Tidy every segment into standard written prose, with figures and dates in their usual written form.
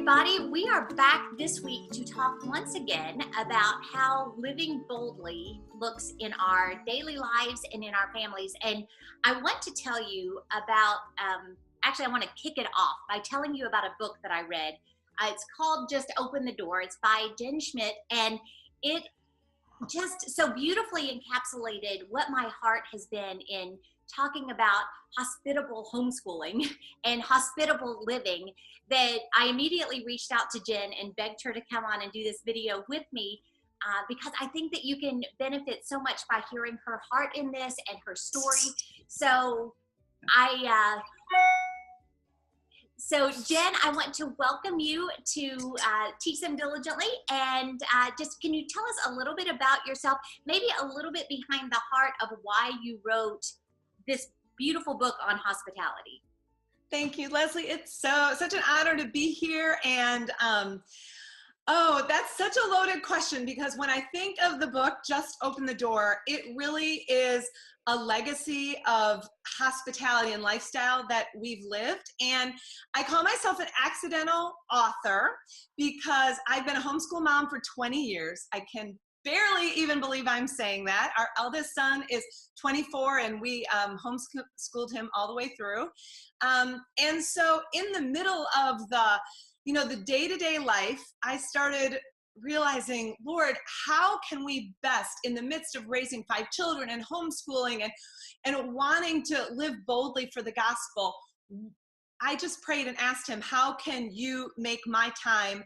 everybody. We are back this week to talk once again about how living boldly looks in our daily lives and in our families. And I want to tell you about, actually, I want to kick it off by telling you about a book that I read. It's called Just Open the Door. It's by Schmidt, and it just so beautifully encapsulated what my heart has been in talking about hospitable homeschooling and hospitable living, that I immediately reached out to Jen and begged her to come on and do this video with me, because I think that you can benefit so much by hearing her heart in this and her story. So Jen, I want to welcome you to Teach Them Diligently, and just can you tell us a little bit about yourself, maybe a little bit behind the heart of why you wrote this beautiful book on hospitality. Thank you, Leslie. It's such an honor to be here. And oh, that's such a loaded question, because when I think of the book, Just Open the Door, it really is a legacy of hospitality and lifestyle that we've lived. And I call myself an accidental author because I've been a homeschool mom for 20 years. I can barely even believe I'm saying that. Our eldest son is 24, and we homeschooled him all the way through. And so in the middle of the day-to-day life, I started realizing, Lord, how can we best, in the midst of raising 5 children and homeschooling and wanting to live boldly for the gospel, I just prayed and asked him, how can you make my time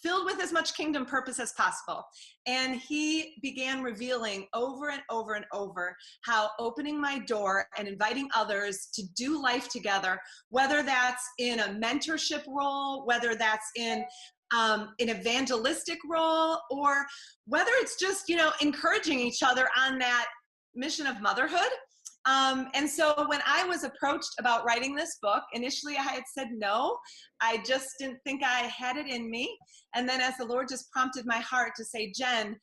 filled with as much kingdom purpose as possible? And he began revealing over and over and over how opening my door and inviting others to do life together, whether that's in a mentorship role, whether that's in an evangelistic role, or whether it's just, encouraging each other on that mission of motherhood. And so when I was approached about writing this book, initially I had said no. I just didn't think I had it in me. And then as the Lord just prompted my heart to say, Jen,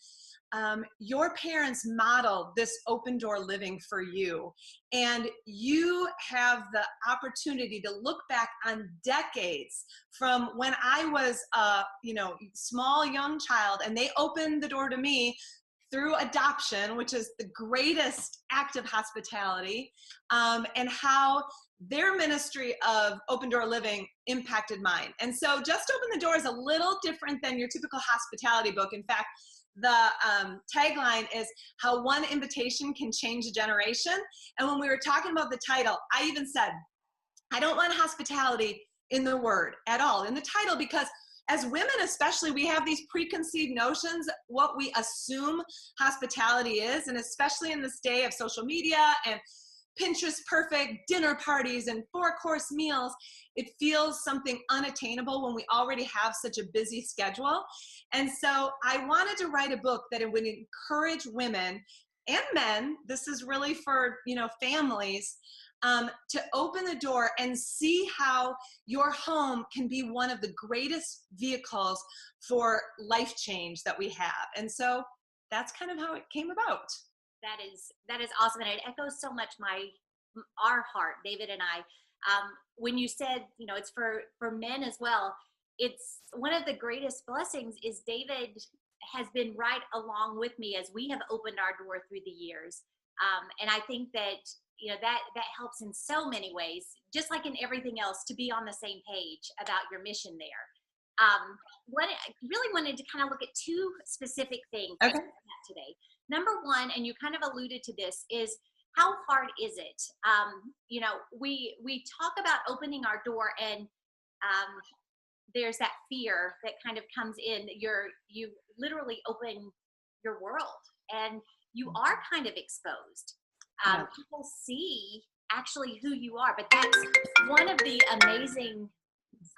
your parents modeled this open door living for you. And you have the opportunity to look back on decades from when I was a small young child, and they opened the door to me through adoption, which is the greatest act of hospitality, and how their ministry of open door living impacted mine. And so Just Open the Door is a little different than your typical hospitality book. In fact, the tagline is how one invitation can change a generation. And when we were talking about the title, I even said, I don't want hospitality in the word at all, in the title, because as women especially, we have these preconceived notions, what we assume hospitality is, and especially in this day of social media and Pinterest perfect dinner parties and 4-course meals, it feels something unattainable when we already have such a busy schedule. And so I wanted to write a book that would encourage women and men, this is really for families, to open the door and see how your home can be one of the greatest vehicles for life change that we have. And so that's kind of how it came about. That is awesome, and it echoes so much our heart, David and I. When you said, it's for men as well, it's one of the greatest blessings is David has been right along with me as we have opened our door through the years. And I think that that helps in so many ways, just like in everything else, to be on the same page about your mission there. What I really wanted to kind of look at 2 specific things today. Number one, and you kind of alluded to this, is how hard is it? We talk about opening our door, and there's that fear that kind of comes in. You literally open your world, and you are kind of exposed. People see actually who you are, but that's one of the amazing.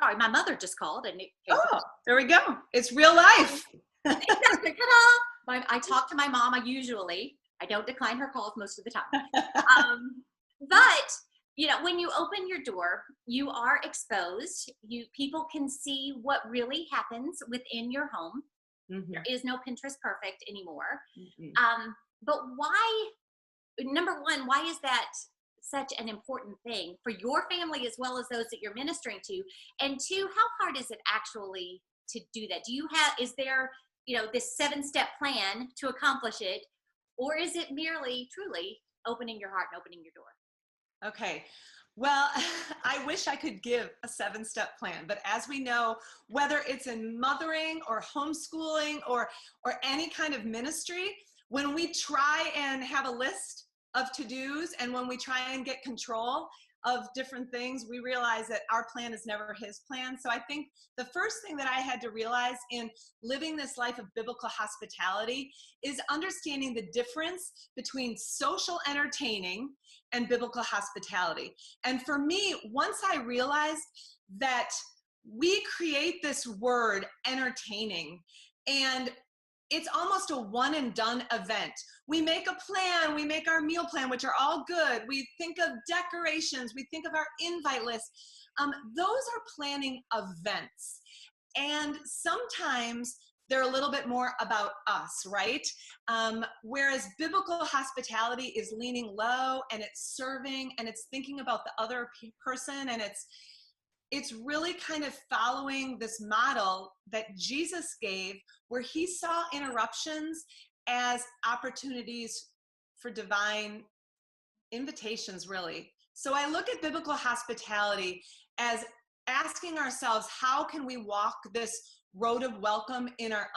Sorry, my mother just called, and there we go. It's real life. I talk to my mom. I don't decline her calls most of the time. But when you open your door, you are exposed. People can see what really happens within your home. Mm-hmm. There is no Pinterest perfect anymore. Mm-hmm. But why? Number one, why is that such an important thing for your family as well as those that you're ministering to? And two, how hard is it actually to do that? Is there, this 7-step plan to accomplish it? Or is it merely truly opening your heart and opening your door? Okay. Well, I wish I could give a 7-step plan, but as we know, whether it's in mothering or homeschooling or any kind of ministry, when we try and have a list of to-dos and when we try and get control of different things, we realize that our plan is never his plan. So I think the first thing that I had to realize in living this life of biblical hospitality is understanding the difference between social entertaining and biblical hospitality. And for me, once I realized that we create this word entertaining, and it's almost a one and done event. We make a plan, we make our meal plan, which are all good. We think of decorations, we think of our invite list. Those are planning events. And sometimes they're a little bit more about us, right? Whereas biblical hospitality is leaning low and it's serving and it's thinking about the other person, and it's really kind of following this model that Jesus gave, where he saw interruptions as opportunities for divine invitations, really. So I look at biblical hospitality as asking ourselves, how can we walk this road of welcome in our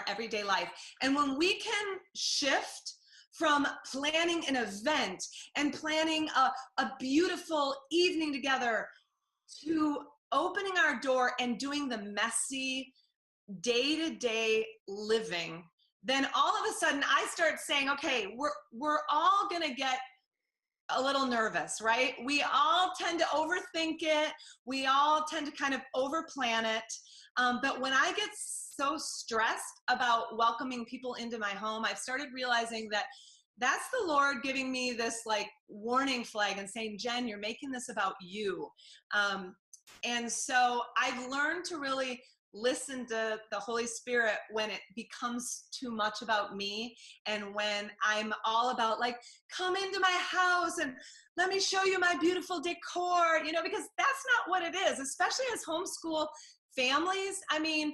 everyday life? And when we can shift from planning an event and planning a beautiful evening together to opening our door and doing the messy day-to-day living, then all of a sudden I start saying, okay, we're all gonna get a little nervous, right? We all tend to overthink it. We all tend to kind of overplan it. But when I get so stressed about welcoming people into my home, I've started realizing that that's the Lord giving me this like warning flag and saying, Jen, you're making this about you. And so I've learned to really listen to the Holy Spirit when it becomes too much about me, and when I'm all about like, come into my house and let me show you my beautiful decor, because that's not what it is, especially as homeschool families. I mean,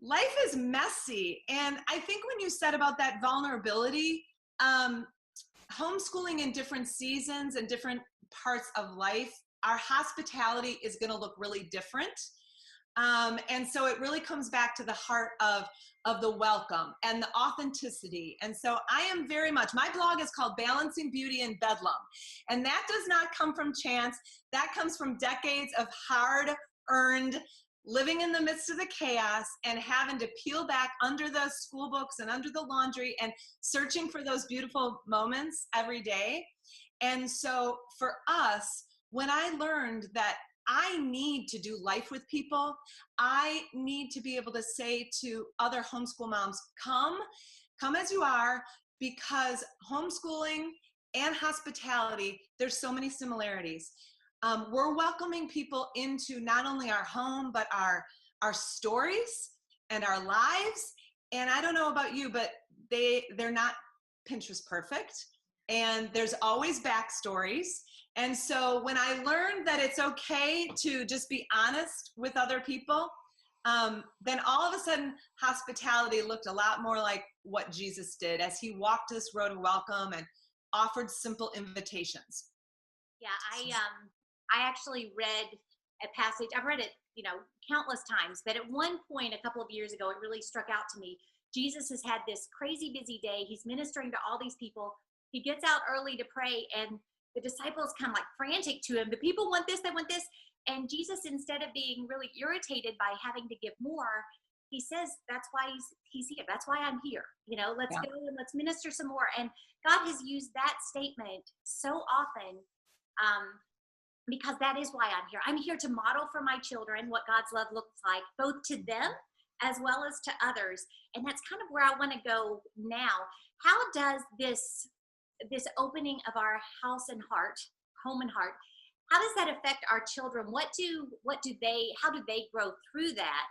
life is messy. And I think when you said about that vulnerability, homeschooling in different seasons and different parts of life, our hospitality is going to look really different. And so it really comes back to the heart of the welcome and the authenticity. And so I am very much, my blog is called Balancing Beauty in Bedlam. And that does not come from chance. That comes from decades of hard-earned living in the midst of the chaos and having to peel back under the school books and under the laundry and searching for those beautiful moments every day. And so for us, when I learned that I need to do life with people, I need to be able to say to other homeschool moms, come as you are, because homeschooling and hospitality, there's so many similarities. We're welcoming people into not only our home, but our stories and our lives. And I don't know about you, but they're not Pinterest perfect. And there's always backstories. And so when I learned that it's okay to just be honest with other people, then all of a sudden hospitality looked a lot more like what Jesus did as he walked this road of welcome and offered simple invitations. Yeah, I actually read a passage. I've read it, countless times, but at one point a couple of years ago, it really struck out to me. Jesus has had this crazy busy day. He's ministering to all these people. He gets out early to pray, and the disciples come like frantic to him. The people want this, they want this. And Jesus, instead of being really irritated by having to give more, he says, that's why he's here. That's why I'm here. Let's go and let's minister some more. And God has used that statement so often, because that is why I'm here. I'm here to model for my children what God's love looks like, both to them as well as to others. And that's kind of where I want to go now. How does this opening of our house and heart, home and heart, how does that affect our children? How do they grow through that?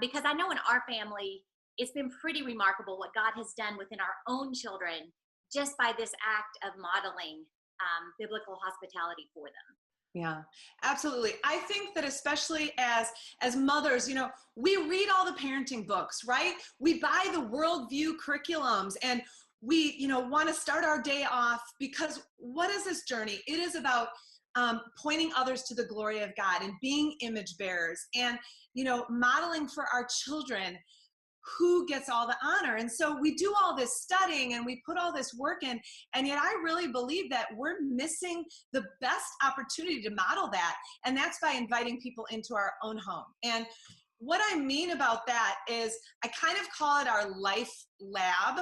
Because I know in our family, it's been pretty remarkable what God has done within our own children just by this act of modeling biblical hospitality for them. Yeah, absolutely. I think that especially as mothers, we read all the parenting books, right? We buy the worldview curriculums, and we, want to start our day off, because what is this journey? It is about pointing others to the glory of God and being image bearers, and modeling for our children who gets all the honor. And so we do all this studying and we put all this work in, and yet I really believe that we're missing the best opportunity to model that, and that's by inviting people into our own home. And what I mean about that is I kind of call it our life lab.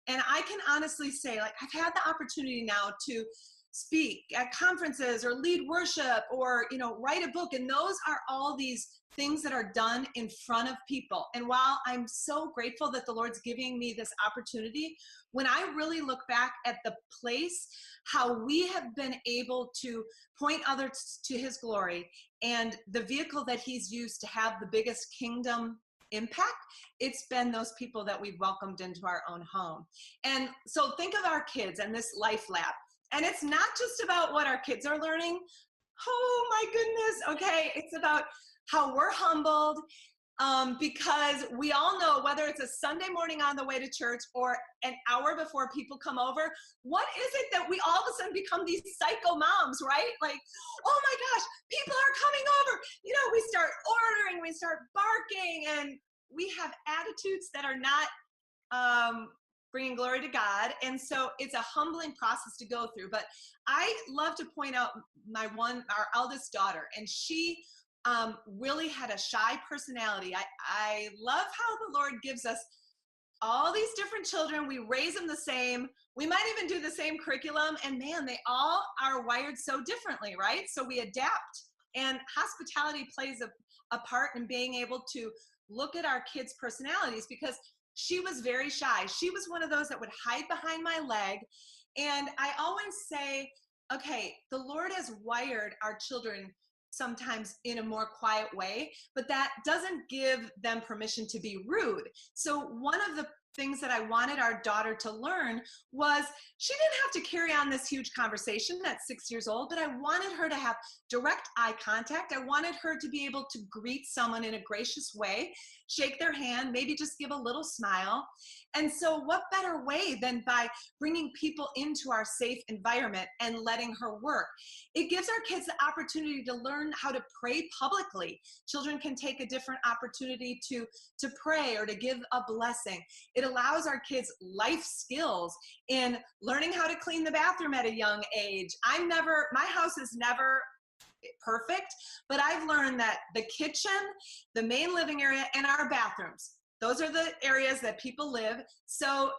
And I can honestly say, like, I've had the opportunity now to speak at conferences or lead worship or write a book, and those are all these things that are done in front of people. And while I'm so grateful that the Lord's giving me this opportunity, when I really look back at the place, how we have been able to point others to his glory, and the vehicle that he's used to have the biggest kingdom impact, it's been those people that we've welcomed into our own home. And so think of our kids and this life lab. And it's not just about what our kids are learning. Oh my goodness. Okay. It's about how we're humbled, because we all know, whether it's a Sunday morning on the way to church or an hour before people come over, what is it that we all of a sudden become these psycho moms, right? Like, oh my gosh, people are coming over. We start ordering, we start barking, and we have attitudes that are not bringing glory to God. And so it's a humbling process to go through. But I love to point out our eldest daughter, and she really had a shy personality. I love how the Lord gives us all these different children. We raise them the same. We might even do the same curriculum, and man, they all are wired so differently, right? So we adapt, and hospitality plays a part in being able to look at our kids' personalities, because she was very shy. She was one of those that would hide behind my leg. And I always say, okay, the Lord has wired our children sometimes in a more quiet way, but that doesn't give them permission to be rude. So one of the things that I wanted our daughter to learn was she didn't have to carry on this huge conversation at 6 years old, but I wanted her to have direct eye contact. I wanted her to be able to greet someone in a gracious way, shake their hand, maybe just give a little smile. And so what better way than by bringing people into our safe environment and letting her work? It gives our kids the opportunity to learn how to pray publicly. Children can take a different opportunity to pray or to give a blessing. It allows our kids life skills in learning how to clean the bathroom at a young age. My house is never perfect, but I've learned that the kitchen, the main living area, and our bathrooms, those are the areas that people live. So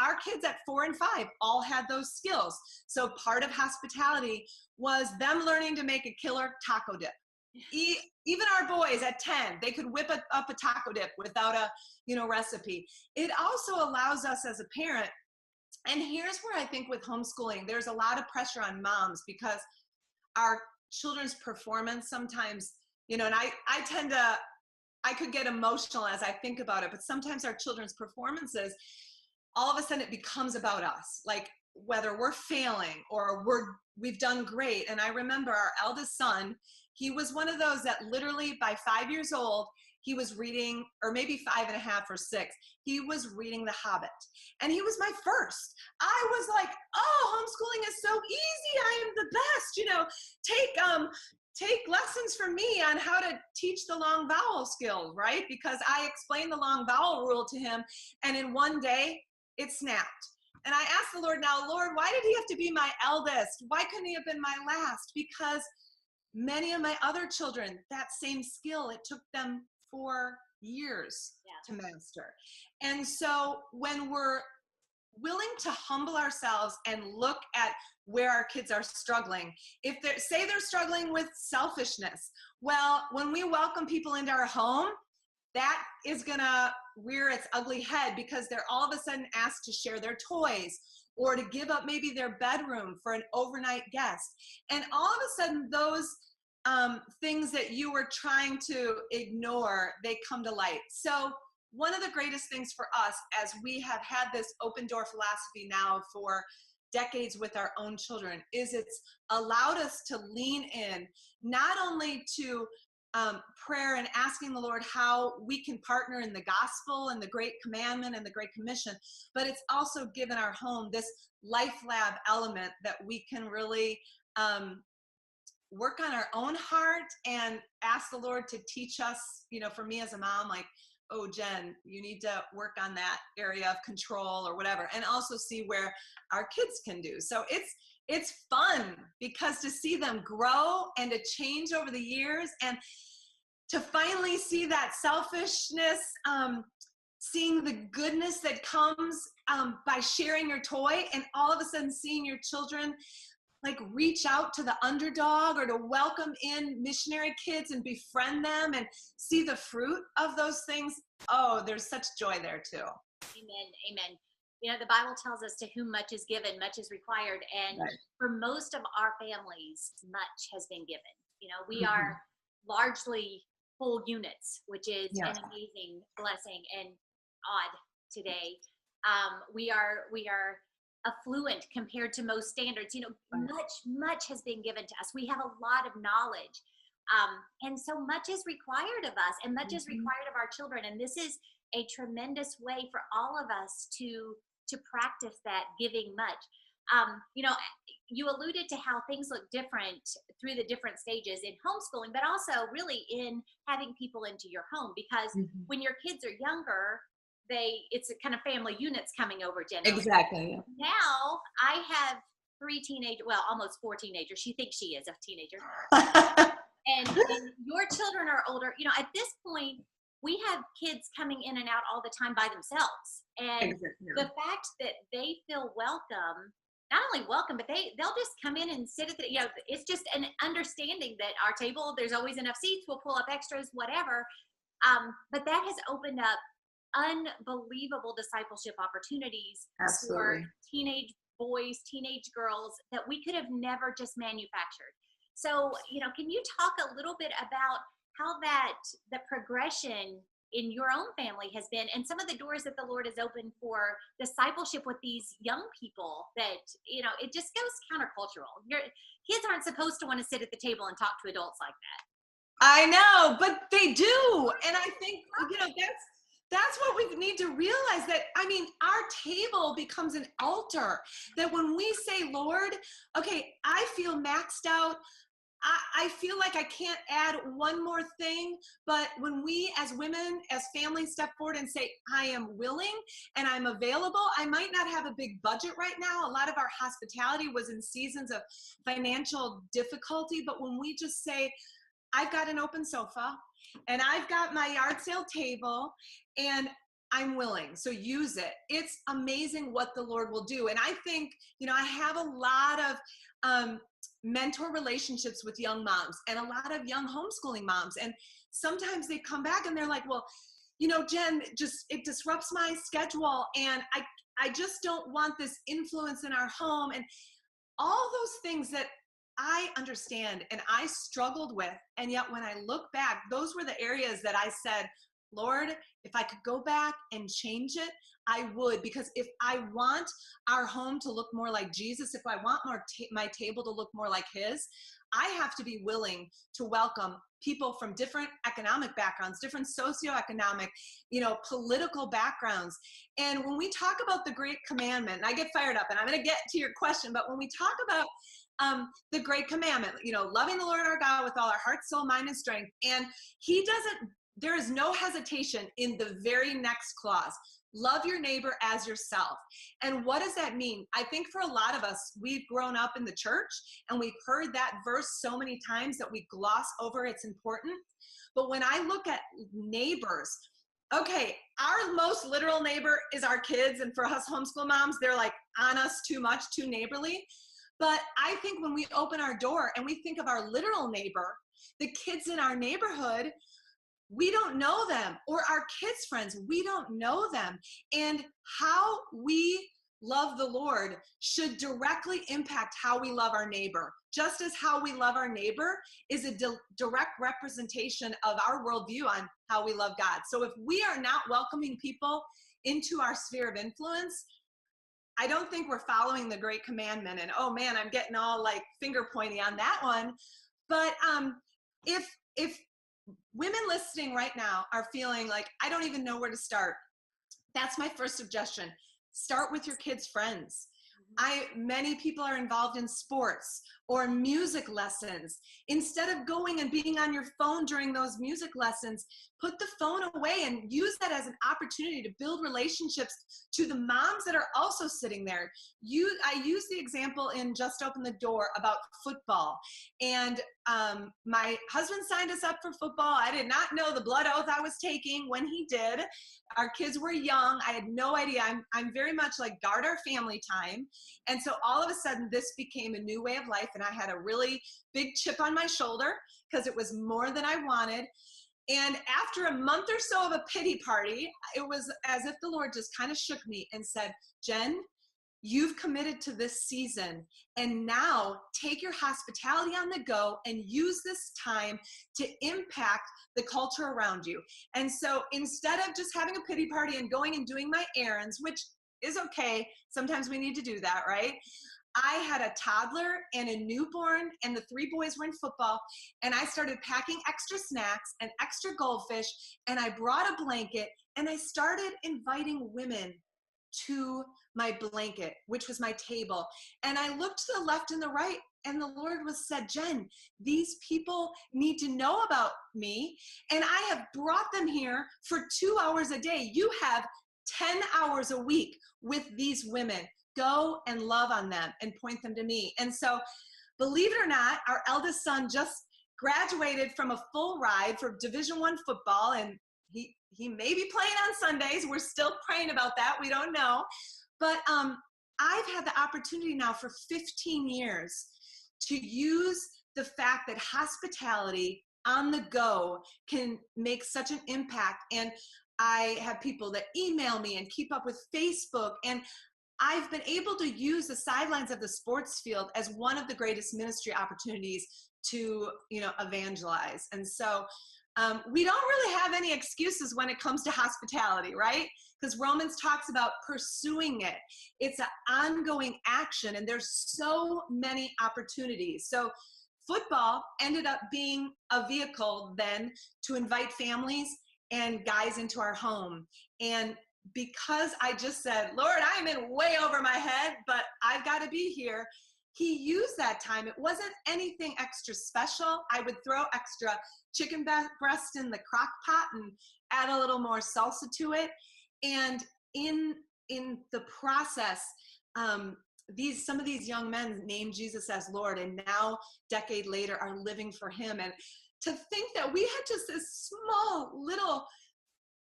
our kids at 4 and 5 all had those skills. So part of hospitality was them learning to make a killer taco dip. Even our boys at 10, they could whip up a taco dip without a recipe. It also allows us as a parent, and here's where I think with homeschooling, there's a lot of pressure on moms, because our children's performance sometimes, and I could get emotional as I think about it, but sometimes our children's performances, all of a sudden it becomes about us, like whether we're failing or we've done great. And I remember our eldest son, he was one of those that literally by 5 years old, he was reading, or maybe 5 and a half or 6, he was reading The Hobbit. And he was my first. I was like, oh, homeschooling is so easy. I am the best, take lessons from me on how to teach the long vowel skill, right? Because I explained the long vowel rule to him, and in one day it snapped. And I asked the Lord, now, Lord, why did he have to be my eldest? Why couldn't he have been my last? Because many of my other children, that same skill, it took them 4 years to master. And so when we're willing to humble ourselves and look at where our kids are struggling, if they're struggling with selfishness, well, when we welcome people into our home, that is gonna rear its ugly head, because they're all of a sudden asked to share their toys or to give up maybe their bedroom for an overnight guest. And all of a sudden those things that you were trying to ignore, they come to light. So one of the greatest things for us, as we have had this open door philosophy now for decades with our own children is it's allowed us to lean in, not only to prayer and asking the Lord how we can partner in the gospel and the great commandment and the great commission, but it's also given our home this life lab element that we can really work on our own heart and ask the Lord to teach us, for me as a mom, like, oh, Jen, you need to work on that area of control or whatever, and also see where our kids can do. So it's fun because to see them grow and to change over the years and to finally see that selfishness, seeing the goodness that comes by sharing your toy, and all of a sudden seeing your children like reach out to the underdog or to welcome in missionary kids and befriend them and see the fruit of those things. Oh, there's such joy there too. Amen. Amen. The Bible tells us to whom much is given, much is required. And Right. for most of our families, much has been given. We are largely full units, which is an amazing blessing and odd today. We are affluent compared to most standards. Much has been given to us. We have a lot of knowledge. And so much is required of us, and much is required of our children. And this is a tremendous way for all of us to practice that giving much. You alluded to how things look different through the different stages in homeschooling, but also really in having people into your home, because when your kids are younger, it's a kind of family units coming over generally. Exactly. Yeah. Now I have almost 4 teenagers. She thinks she is a teenager. and your children are older. At this point, we have kids coming in and out all the time by themselves. And the fact that they feel welcome, not only welcome, but they'll just come in and sit at it's just an understanding that our table, there's always enough seats, we'll pull up extras, whatever. But that has opened up unbelievable discipleship opportunities for teenage boys, teenage girls that we could have never just manufactured. So, can you talk a little bit about how the progression in your own family has been, and some of the doors that the Lord has opened for discipleship with these young people that, it just goes countercultural. Your kids aren't supposed to want to sit at the table and talk to adults like that. I know, but they do. And I think, that's what we need to realize, that, our table becomes an altar, that when we say, Lord, okay, I feel maxed out, I feel like I can't add one more thing, but when we as women, as families step forward and say, I am willing and I'm available, I might not have a big budget right now. A lot of our hospitality was in seasons of financial difficulty, but when we just say, I've got an open sofa and I've got my yard sale table and I'm willing, so use it. It's amazing what the Lord will do. And I think, I have a lot of mentor relationships with young moms and a lot of young homeschooling moms. And sometimes they come back and they're like, well, Jen, it disrupts my schedule. And I just don't want this influence in our home. And all those things that I understand and I struggled with. And yet when I look back, those were the areas that I said, Lord, if I could go back and change it, I would, because if I want our home to look more like Jesus, if I want my table to look more like his, I have to be willing to welcome people from different economic backgrounds, different socioeconomic, political backgrounds. And when we talk about the Great Commandment, and I get fired up and I'm going to get to your question, but when we talk about the Great Commandment, loving the Lord our God with all our heart, soul, mind, and strength, and there is no hesitation in the very next clause. Love your neighbor as yourself. And what does that mean? I think for a lot of us, we've grown up in the church and we've heard that verse so many times that we gloss over its importance. But when I look at neighbors, okay, our most literal neighbor is our kids. And for us homeschool moms, they're like on us too much, too neighborly. But I think when we open our door and we think of our literal neighbor, the kids in our neighborhood, we don't know them, or our kids' friends, we don't know them. And how we love the Lord should directly impact how we love our neighbor, just as how we love our neighbor is a direct representation of our worldview on how we love God. So if we are not welcoming people into our sphere of influence, I don't think we're following the great commandment, and oh man, I'm getting all like finger pointy on that one. But if women listening right now are feeling like, I don't even know where to start, that's my first suggestion. Start with your kids' friends. Many people are involved in sports or music lessons. Instead of going and being on your phone during those music lessons, put the phone away and use that as an opportunity to build relationships to the moms that are also sitting there. I use the example in Just Open the Door about football. And my husband signed us up for football. I did not know the blood oath I was taking when he did. Our kids were young. I had no idea. I'm very much like guard our family time. And so all of a sudden this became a new way of life, and I had a really big chip on my shoulder because it was more than I wanted. And after a month or so of a pity party, it was as if the Lord just kind of shook me and said, Jen, you've committed to this season, and now take your hospitality on the go and use this time to impact the culture around you. And so instead of just having a pity party and going and doing my errands, which is okay, sometimes we need to do that, right? I had a toddler and a newborn, and the 3 boys were in football, and I started packing extra snacks and extra goldfish, and I brought a blanket, and I started inviting women to my blanket, which was my table. And I looked to the left and the right, and the Lord said, Jen, these people need to know about me, and I have brought them here for 2 hours a day. You have 10 hours a week with these women. Go and love on them and point them to me. And so, believe it or not, our eldest son just graduated from a full ride for Division I football, and he may be playing on Sundays. We're still praying about that. We don't know. But I've had the opportunity now for 15 years to use the fact that hospitality on the go can make such an impact. And I have people that email me and keep up with Facebook, and I've been able to use the sidelines of the sports field as one of the greatest ministry opportunities to, evangelize. And so we don't really have any excuses when it comes to hospitality, right? Because Romans talks about pursuing it. It's an ongoing action, and there's so many opportunities. So football ended up being a vehicle then to invite families and guys into our home. And because I just said, Lord, I'm in way over my head, but I've got to be here, he used that time. It wasn't anything extra special. I would throw extra chicken breast in the crock pot and add a little more salsa to it. And in the process, some of these young men named Jesus as Lord, and now, decade later, are living for him. And to think that we had just this small little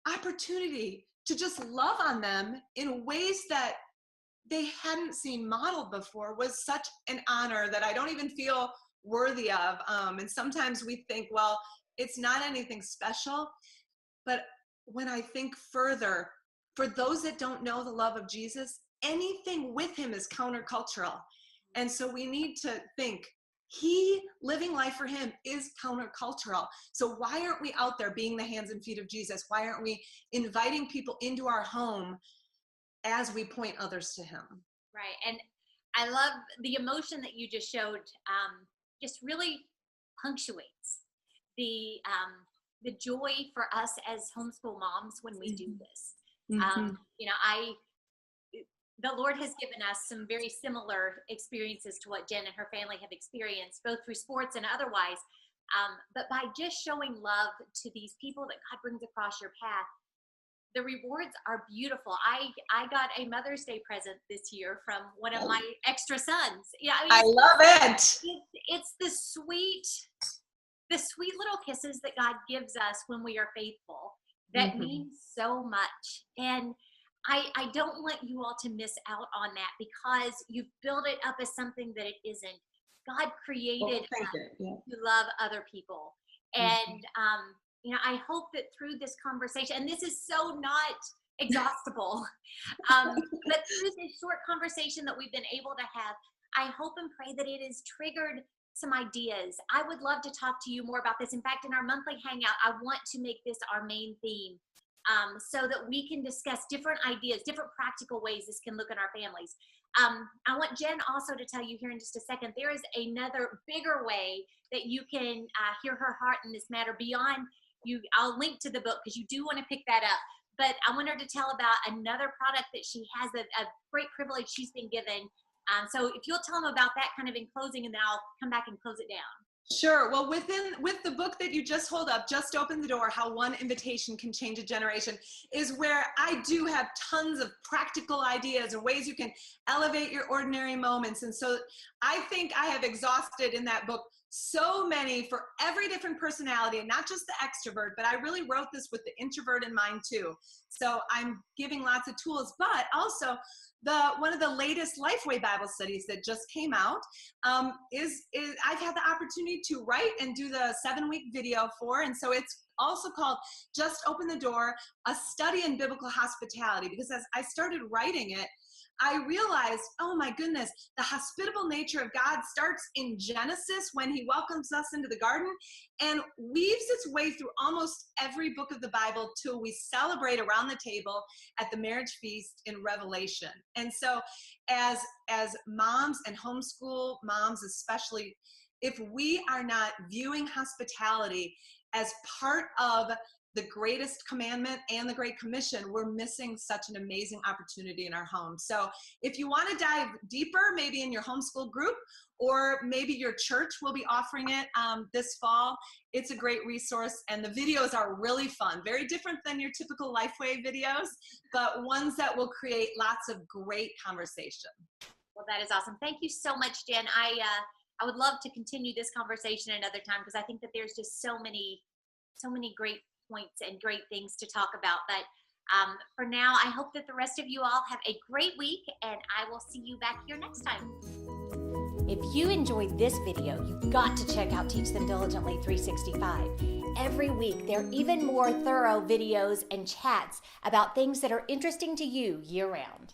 opportunity to just love on them in ways that they hadn't seen modeled before was such an honor that I don't even feel worthy of. And sometimes we think, well, it's not anything special. But when I think further, for those that don't know the love of Jesus, anything with him is countercultural. And so we need to think, living life for him is countercultural. So why aren't we out there being the hands and feet of Jesus? Why aren't we inviting people into our home as we point others to him? Right. And I love the emotion that you just showed, just really punctuates the joy for us as homeschool moms when we do this. The Lord has given us some very similar experiences to what Jen and her family have experienced, both through sports and otherwise. But by just showing love to these people that God brings across your path, the rewards are beautiful. I got a Mother's Day present this year from one of my extra sons. Yeah, I love it. It's the sweet little kisses that God gives us when we are faithful that means so much. And I don't want you all to miss out on that, because you've built it up as something that it isn't. God created to love other people. And, I hope that through this conversation, and this is so not exhaustible, but through this short conversation that we've been able to have, I hope and pray that it has triggered some ideas. I would love to talk to you more about this. In fact, in our monthly hangout, I want to make this our main theme. so that we can discuss different ideas, different practical ways this can look in our families. I want Jen also to tell you here in just a second, there is another bigger way that you can hear her heart in this matter beyond you. I'll link to the book because you do want to pick that up. But I want her to tell about another product that she has, a great privilege she's been given. So if you'll tell them about that kind of in closing, and then I'll come back and close it down. Sure. Well, with the book that you just hold up, Just Open the Door, How One Invitation Can Change a Generation, is where I do have tons of practical ideas and ways you can elevate your ordinary moments. And so I think I have exhausted in that book so many for every different personality, and not just the extrovert, but I really wrote this with the introvert in mind too. So I'm giving lots of tools, but also one of the latest Lifeway Bible studies that just came out is I've had the opportunity to write and do the 7-week video for, and so it's also called Just Open the Door, a study in biblical hospitality, because as I started writing it, I realized, oh my goodness, the hospitable nature of God starts in Genesis when he welcomes us into the garden and weaves its way through almost every book of the Bible till we celebrate around the table at the marriage feast in Revelation. And so as moms and homeschool moms especially, if we are not viewing hospitality as part of the greatest commandment and the Great Commission, we're missing such an amazing opportunity in our home. So if you want to dive deeper, maybe in your homeschool group, or maybe your church will be offering it this fall, it's a great resource. And the videos are really fun, very different than your typical Lifeway videos, but ones that will create lots of great conversation. Well, that is awesome. Thank you so much, Jen. I would love to continue this conversation another time because I think that there's just so many great points and great things to talk about. But for now, I hope that the rest of you all have a great week, and I will see you back here next time. If you enjoyed this video, you've got to check out Teach Them Diligently 365. Every week, there are even more thorough videos and chats about things that are interesting to you year-round.